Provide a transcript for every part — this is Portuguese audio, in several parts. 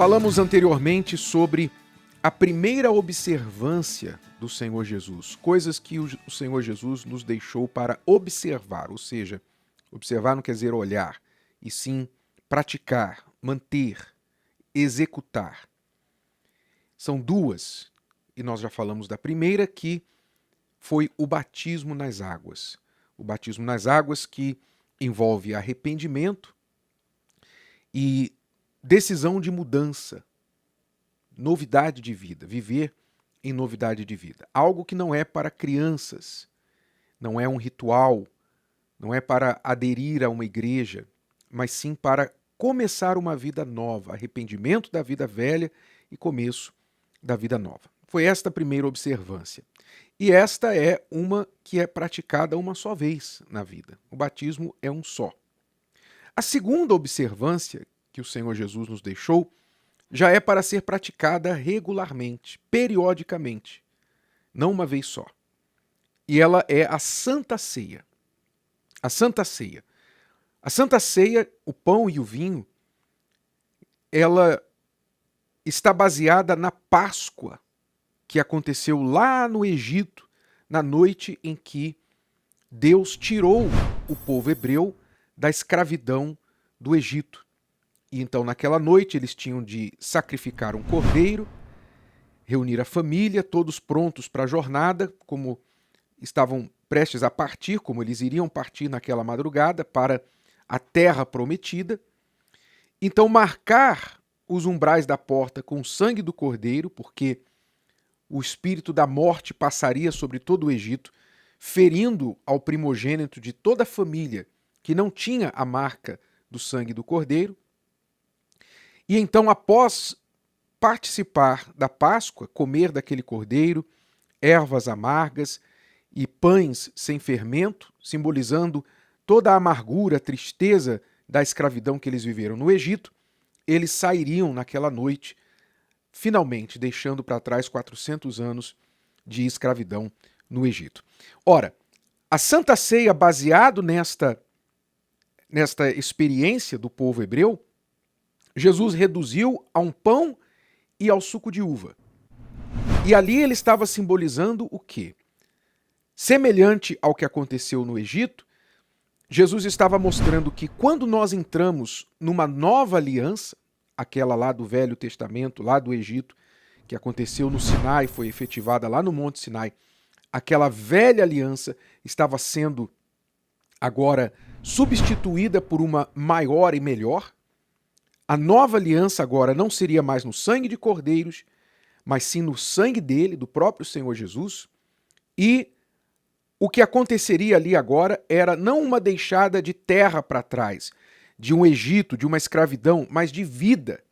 Falamos anteriormente sobre a primeira observância do Senhor Jesus, coisas que o Senhor Jesus nos deixou para observar, ou seja, observar não quer dizer olhar, e sim praticar, manter, executar. São duas, e nós já falamos da primeira, que foi o batismo nas águas. O batismo nas águas que envolve arrependimento e decisão de mudança, novidade de vida, viver em novidade de vida. Algo que não é para crianças, não é um ritual, não é para aderir a uma igreja, mas sim para começar uma vida nova, arrependimento da vida velha e começo da vida nova. Foi esta a primeira observância. E esta é uma que é praticada uma só vez na vida. O batismo é um só. A segunda observância que o Senhor Jesus nos deixou já é para ser praticada regularmente, periodicamente, não uma vez só. E ela é a Santa Ceia. A Santa Ceia. A Santa Ceia, o pão e o vinho, ela está baseada na Páscoa, que aconteceu lá no Egito, na noite em que Deus tirou o povo hebreu da escravidão do Egito. E então, naquela noite, eles tinham de sacrificar um cordeiro, reunir a família, todos prontos para a jornada, como estavam prestes a partir, como eles iriam partir naquela madrugada para a terra prometida. Então, marcar os umbrais da porta com o sangue do cordeiro, porque o espírito da morte passaria sobre todo o Egito, ferindo ao primogênito de toda a família que não tinha a marca do sangue do cordeiro. E então, após participar da Páscoa, comer daquele cordeiro, ervas amargas e pães sem fermento, simbolizando toda a amargura, a tristeza da escravidão que eles viveram no Egito, eles sairiam naquela noite, finalmente deixando para trás 400 anos de escravidão no Egito. Ora, a Santa Ceia, baseado nesta experiência do povo hebreu, Jesus reduziu a um pão e ao suco de uva. E ali ele estava simbolizando o quê? Semelhante ao que aconteceu no Egito, Jesus estava mostrando que quando nós entramos numa nova aliança, aquela lá do Velho Testamento, lá do Egito, que aconteceu no Sinai, foi efetivada lá no Monte Sinai, aquela velha aliança estava sendo agora substituída por uma maior e melhor. A nova aliança agora não seria mais no sangue de cordeiros, mas sim no sangue dele, do próprio Senhor Jesus. E o que aconteceria ali agora era não uma deixada de terra para trás, de um Egito, de uma escravidão, mas de vida.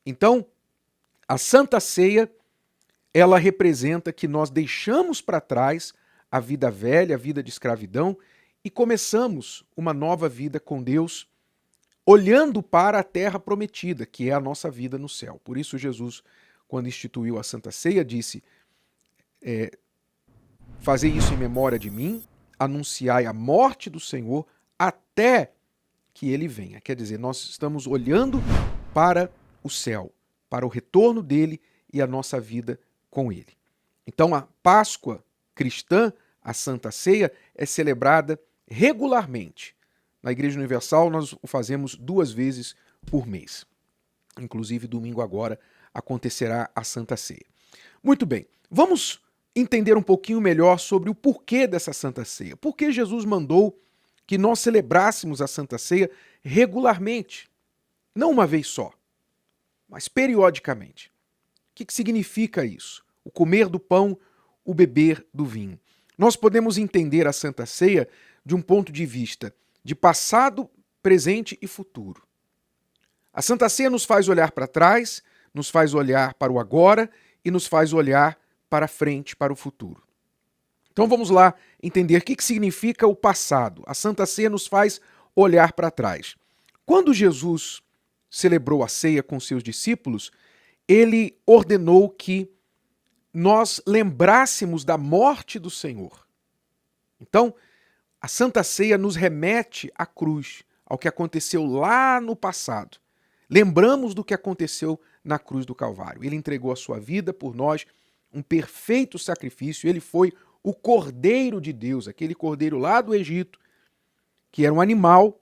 Então, a Santa Ceia, ela representa que nós deixamos para trás a vida velha, a vida de escravidão, e começamos uma nova vida com Deus, olhando para a terra prometida, que é a nossa vida no céu. Por isso Jesus, quando instituiu a Santa Ceia, disse, fazei isso em memória de mim, anunciai a morte do Senhor até que ele venha. Quer dizer, nós estamos olhando para o céu, para o retorno dele e a nossa vida com ele. Então a Páscoa cristã, a Santa Ceia, é celebrada regularmente. Na Igreja Universal nós o fazemos 2 vezes por mês. Inclusive domingo agora acontecerá a Santa Ceia. Muito bem, vamos entender um pouquinho melhor sobre o porquê dessa Santa Ceia. Por que Jesus mandou que nós celebrássemos a Santa Ceia regularmente? Não uma vez só, mas periodicamente. O que significa isso? O comer do pão, o beber do vinho. Nós podemos entender a Santa Ceia de um ponto de vista de passado, presente e futuro. A Santa Ceia nos faz olhar para trás, nos faz olhar para o agora e nos faz olhar para frente, para o futuro. Então vamos lá entender o que significa o passado. A Santa Ceia nos faz olhar para trás. Quando Jesus celebrou a ceia com seus discípulos, ele ordenou que nós lembrássemos da morte do Senhor. Então, a Santa Ceia nos remete à cruz, ao que aconteceu lá no passado. Lembramos do que aconteceu na cruz do Calvário. Ele entregou a sua vida por nós, um perfeito sacrifício. Ele foi o Cordeiro de Deus, aquele cordeiro lá do Egito, que era um animal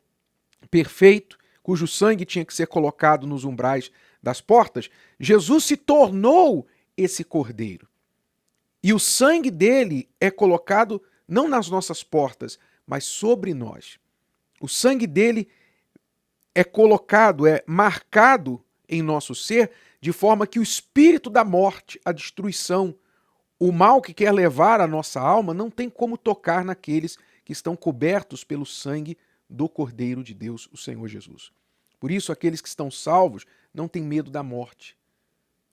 perfeito, cujo sangue tinha que ser colocado nos umbrais das portas. Jesus se tornou esse cordeiro. E o sangue dele é colocado não nas nossas portas, mas sobre nós. O sangue dele é colocado, é marcado em nosso ser, de forma que o espírito da morte, a destruição, o mal que quer levar a nossa alma, não tem como tocar naqueles que estão cobertos pelo sangue do Cordeiro de Deus, o Senhor Jesus. Por isso, aqueles que estão salvos não têm medo da morte,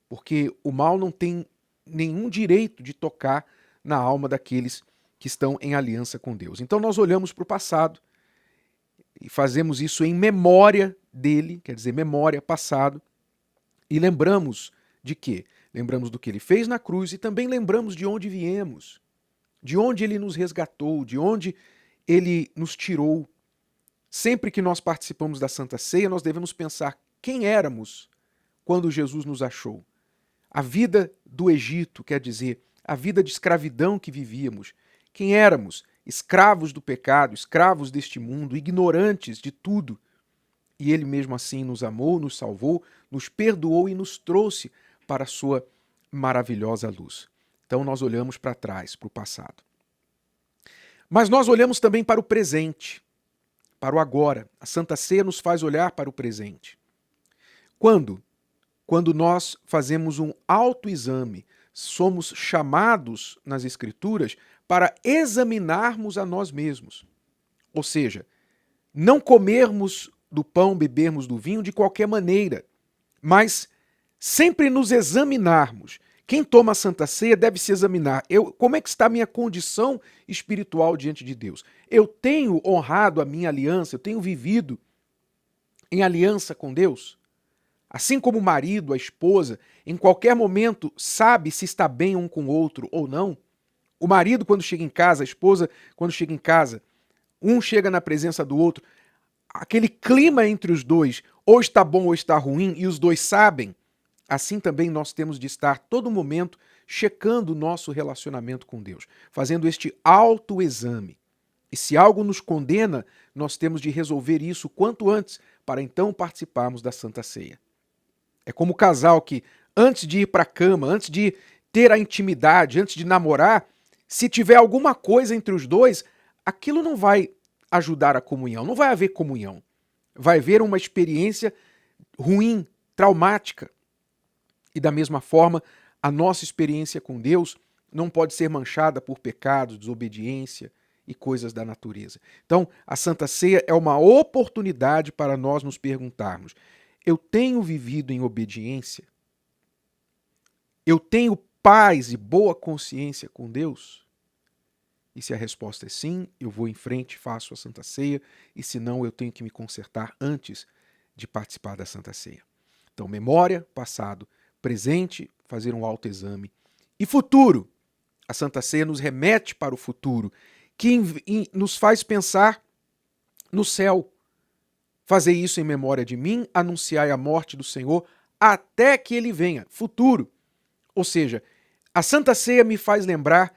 porque o mal não tem nenhum direito de tocar na alma daqueles que estão em aliança com Deus. Então nós olhamos para o passado e fazemos isso em memória dele, quer dizer, memória, passado, e lembramos de quê? Lembramos do que ele fez na cruz e também lembramos de onde viemos, de onde ele nos resgatou, de onde ele nos tirou. Sempre que nós participamos da Santa Ceia, nós devemos pensar quem éramos quando Jesus nos achou. A vida do Egito, quer dizer, a vida de escravidão que vivíamos. Quem éramos? Escravos do pecado, escravos deste mundo, ignorantes de tudo. E ele mesmo assim nos amou, nos salvou, nos perdoou e nos trouxe para a sua maravilhosa luz. Então nós olhamos para trás, para o passado. Mas nós olhamos também para o presente, para o agora. A Santa Ceia nos faz olhar para o presente. Quando? Quando nós fazemos um autoexame, somos chamados nas Escrituras para examinarmos a nós mesmos. Ou seja, não comermos do pão, bebermos do vinho de qualquer maneira, mas sempre nos examinarmos. Quem toma a Santa Ceia deve se examinar. Como é que está a minha condição espiritual diante de Deus? Eu tenho honrado a minha aliança, eu tenho vivido em aliança com Deus? Assim como o marido, a esposa, em qualquer momento sabe se está bem um com o outro ou não. O marido, quando chega em casa, a esposa, quando chega em casa, um chega na presença do outro, aquele clima entre os dois, ou está bom ou está ruim, e os dois sabem, assim também nós temos de estar todo momento checando o nosso relacionamento com Deus, fazendo este autoexame. E se algo nos condena, nós temos de resolver isso quanto antes, para então participarmos da Santa Ceia. É como o casal que, antes de ir para a cama, antes de ter a intimidade, antes de namorar, se tiver alguma coisa entre os dois, aquilo não vai ajudar a comunhão, não vai haver comunhão. Vai haver uma experiência ruim, traumática. E da mesma forma, a nossa experiência com Deus não pode ser manchada por pecados, desobediência e coisas da natureza. Então, a Santa Ceia é uma oportunidade para nós nos perguntarmos: eu tenho vivido em obediência? Eu tenho paz e boa consciência com Deus? E se a resposta é sim, eu vou em frente, faço a Santa Ceia, e se não, eu tenho que me consertar antes de participar da Santa Ceia. Então, memória, passado, presente, fazer um autoexame. E futuro. A Santa Ceia nos remete para o futuro, que nos faz pensar no céu. Fazer isso em memória de mim, anunciai a morte do Senhor até que ele venha. Futuro. Ou seja, a Santa Ceia me faz lembrar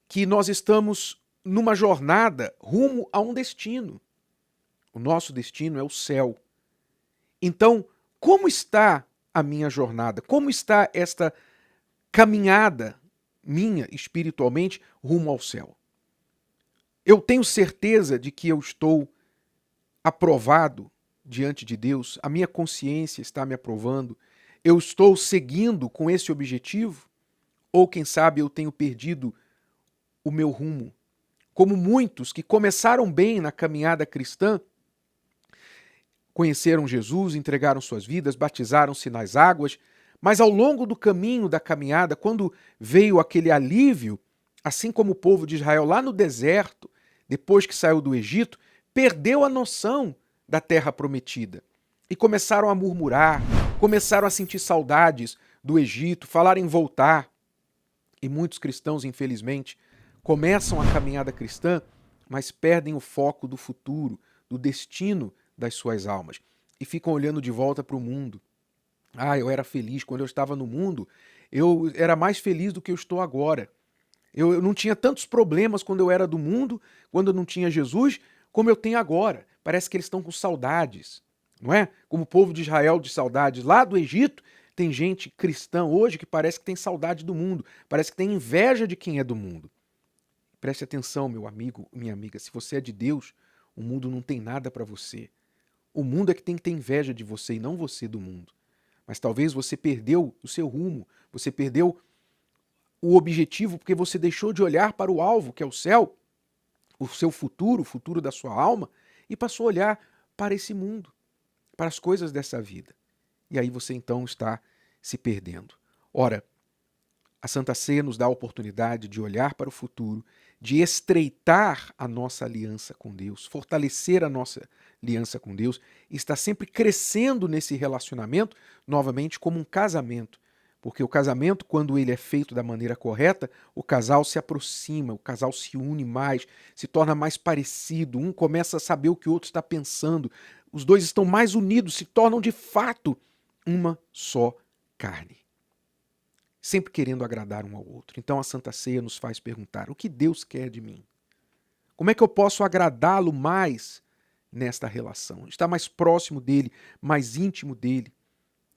que nós estamos numa jornada rumo a um destino. O nosso destino é o céu. Então, como está a minha jornada? Como está esta caminhada minha espiritualmente rumo ao céu? Eu tenho certeza de que eu estou aprovado diante de Deus? A minha consciência está me aprovando? Eu estou seguindo com esse objetivo? Ou, quem sabe, eu tenho perdido o meu rumo? Como muitos que começaram bem na caminhada cristã, conheceram Jesus, entregaram suas vidas, batizaram-se nas águas, mas ao longo do caminho da caminhada, quando veio aquele alívio, assim como o povo de Israel lá no deserto, depois que saiu do Egito, perdeu a noção da terra prometida e começaram a murmurar, começaram a sentir saudades do Egito, falar em voltar. E muitos cristãos, infelizmente, começam a caminhada cristã, mas perdem o foco do futuro, do destino das suas almas. e ficam olhando de volta para o mundo. Ah, eu era feliz quando eu estava no mundo, eu era mais feliz do que eu estou agora. Eu não tinha tantos problemas quando eu era do mundo, quando eu não tinha Jesus, como eu tenho agora. Parece que eles estão com saudades, não é? Como o povo de Israel de saudades lá do Egito, tem gente cristã hoje que parece que tem saudade do mundo, parece que tem inveja de quem é do mundo. Preste atenção, meu amigo, minha amiga, se você é de Deus, o mundo não tem nada para você. O mundo é que tem que ter inveja de você e não você do mundo. Mas talvez você perdeu o seu rumo, você perdeu o objetivo porque você deixou de olhar para o alvo, que é o céu, o seu futuro, o futuro da sua alma, e passou a olhar para esse mundo, para as coisas dessa vida. E aí você então está se perdendo. Ora, a Santa Ceia nos dá a oportunidade de olhar para o futuro, de estreitar a nossa aliança com Deus, fortalecer a nossa aliança com Deus, e estar sempre crescendo nesse relacionamento, novamente como um casamento. Porque o casamento, quando ele é feito da maneira correta, o casal se aproxima, o casal se une mais, se torna mais parecido, um começa a saber o que o outro está pensando, os dois estão mais unidos, se tornam de fato uma só carne. Sempre querendo agradar um ao outro. Então a Santa Ceia nos faz perguntar: o que Deus quer de mim? Como é que eu posso agradá-lo mais nesta relação? Estar mais próximo dele, mais íntimo dele,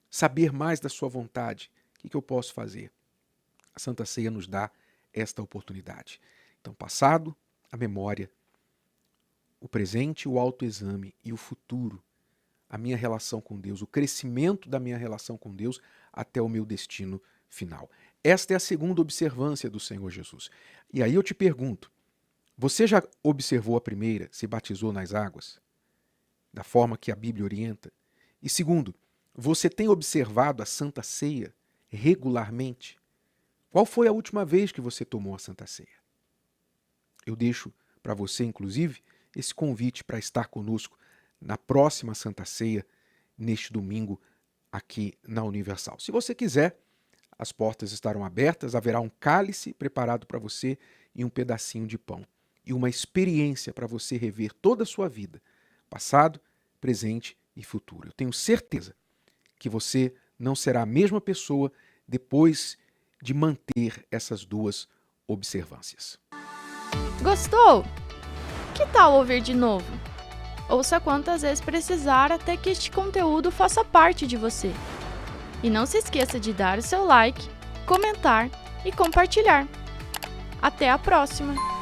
saber mais da sua vontade. O que eu posso fazer? A Santa Ceia nos dá esta oportunidade. Então, passado, a memória, o presente, o autoexame e o futuro, a minha relação com Deus, o crescimento da minha relação com Deus até o meu destino final. Esta é a segunda observância do Senhor Jesus. E aí eu te pergunto, você já observou a primeira, se batizou nas águas, da forma que a Bíblia orienta? E segundo, você tem observado a Santa Ceia regularmente? Qual foi a última vez que você tomou a Santa Ceia? Eu deixo para você, inclusive, esse convite para estar conosco na próxima Santa Ceia, neste domingo, aqui na Universal. Se você quiser, as portas estarão abertas, haverá um cálice preparado para você e um pedacinho de pão. E uma experiência para você rever toda a sua vida, passado, presente e futuro. Eu tenho certeza que você não será a mesma pessoa depois de manter essas duas observâncias. Gostou? Que tal ouvir de novo? Ouça quantas vezes precisar até que este conteúdo faça parte de você. E não se esqueça de dar o seu like, comentar e compartilhar. Até a próxima!